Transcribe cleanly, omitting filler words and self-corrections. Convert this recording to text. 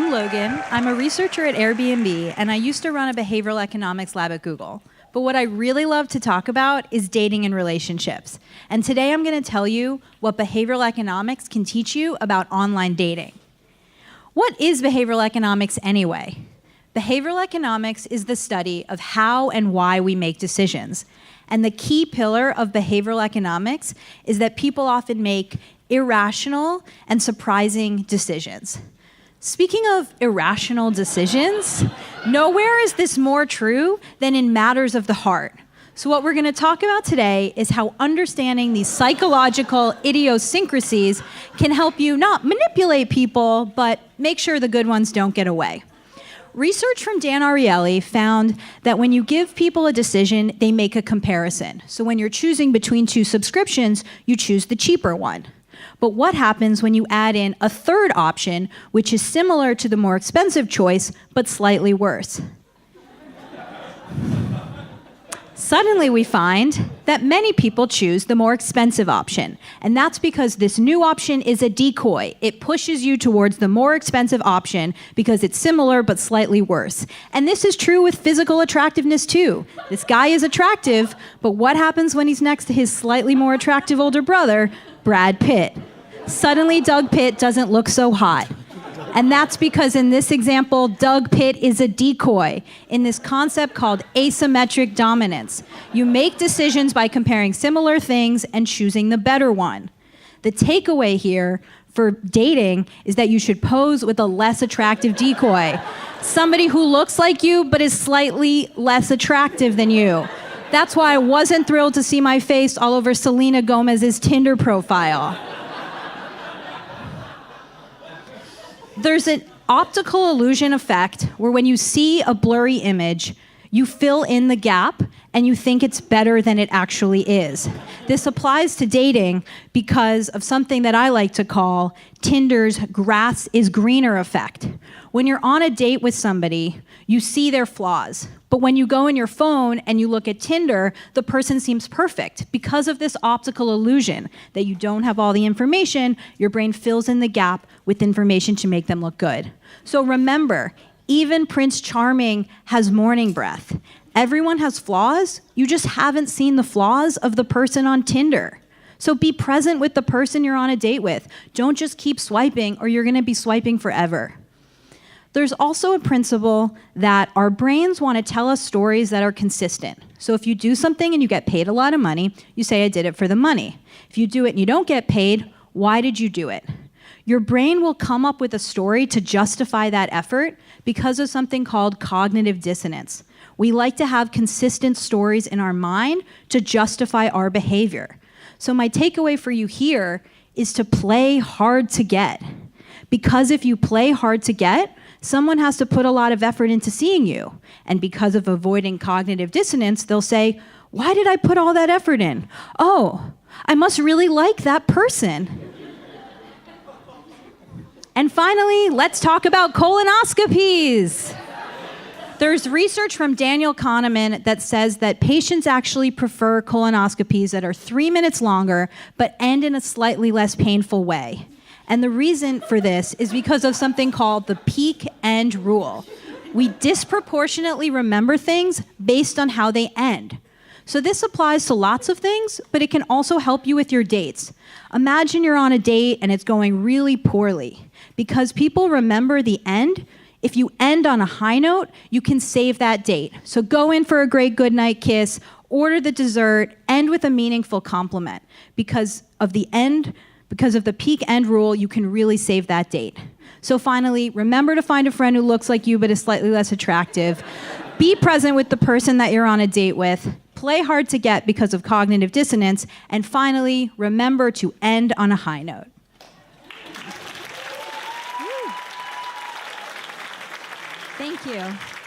I'm Logan. I'm a researcher at Airbnb, and I used to run a behavioral economics lab at Google. But what I really love to talk about is dating and relationships. And today I'm going to tell you what behavioral economics can teach you about online dating. What is behavioral economics anyway? Behavioral economics is the study of how and why we make decisions. And the key pillar of behavioral economics is that people often make irrational and surprising decisions. Speaking of irrational decisions, nowhere is this more true than in matters of the heart. So what we're going to talk about today is how understanding these psychological idiosyncrasies can help you not manipulate people, but make sure the good ones don't get away. Research from Dan Ariely found that when you give people a decision, they make a comparison. So when you're choosing between two subscriptions, you choose the cheaper one. But what happens when you add in a third option, which is similar to the more expensive choice, but slightly worse? Suddenly we find that many people choose the more expensive option. And that's because this new option is a decoy. It pushes you towards the more expensive option because it's similar but slightly worse. And this is true with physical attractiveness too. This guy is attractive, but what happens when he's next to his slightly more attractive older brother, Brad Pitt? Suddenly Doug Pitt doesn't look so hot. And that's because in this example, Doug Pitt is a decoy in this concept called asymmetric dominance. You make decisions by comparing similar things and choosing the better one. The takeaway here for dating is that you should pose with a less attractive decoy. Somebody who looks like you but is slightly less attractive than you. That's why I wasn't thrilled to see my face all over Selena Gomez's Tinder profile. There's an optical illusion effect where when you see a blurry image, you fill in the gap and you think it's better than it actually is. This applies to dating because of something that I like to call Tinder's grass is greener effect. When you're on a date with somebody, you see their flaws. But when you go in your phone and you look at Tinder, the person seems perfect. Because of this optical illusion that you don't have all the information, your brain fills in the gap with information to make them look good. So remember, even Prince Charming has morning breath. Everyone has flaws, you just haven't seen the flaws of the person on Tinder. So be present with the person you're on a date with. Don't just keep swiping or you're gonna be swiping forever. There's also a principle that our brains want to tell us stories that are consistent. So if you do something and you get paid a lot of money, you say, I did it for the money. If you do it and you don't get paid, why did you do it? Your brain will come up with a story to justify that effort because of something called cognitive dissonance. We like to have consistent stories in our mind to justify our behavior. So my takeaway for you here is to play hard to get. Because if you play hard to get, someone has to put a lot of effort into seeing you. And because of avoiding cognitive dissonance, they'll say, why did I put all that effort in? Oh, I must really like that person. And finally, let's talk about colonoscopies. There's research from Daniel Kahneman that says that patients actually prefer colonoscopies that are 3 minutes longer, but end in a slightly less painful way. And the reason for this is because of something called the peak end rule. We disproportionately remember things based on how they end. So this applies to lots of things, but it can also help you with your dates. Imagine you're on a date and it's going really poorly. Because people remember the end, if you end on a high note, you can save that date. So go in for a great goodnight kiss, order the dessert, end with a meaningful compliment. Because of the peak end rule, you can really save that date. So finally, remember to find a friend who looks like you but is slightly less attractive. Be present with the person that you're on a date with. Play hard to get because of cognitive dissonance. And finally, remember to end on a high note. Thank you.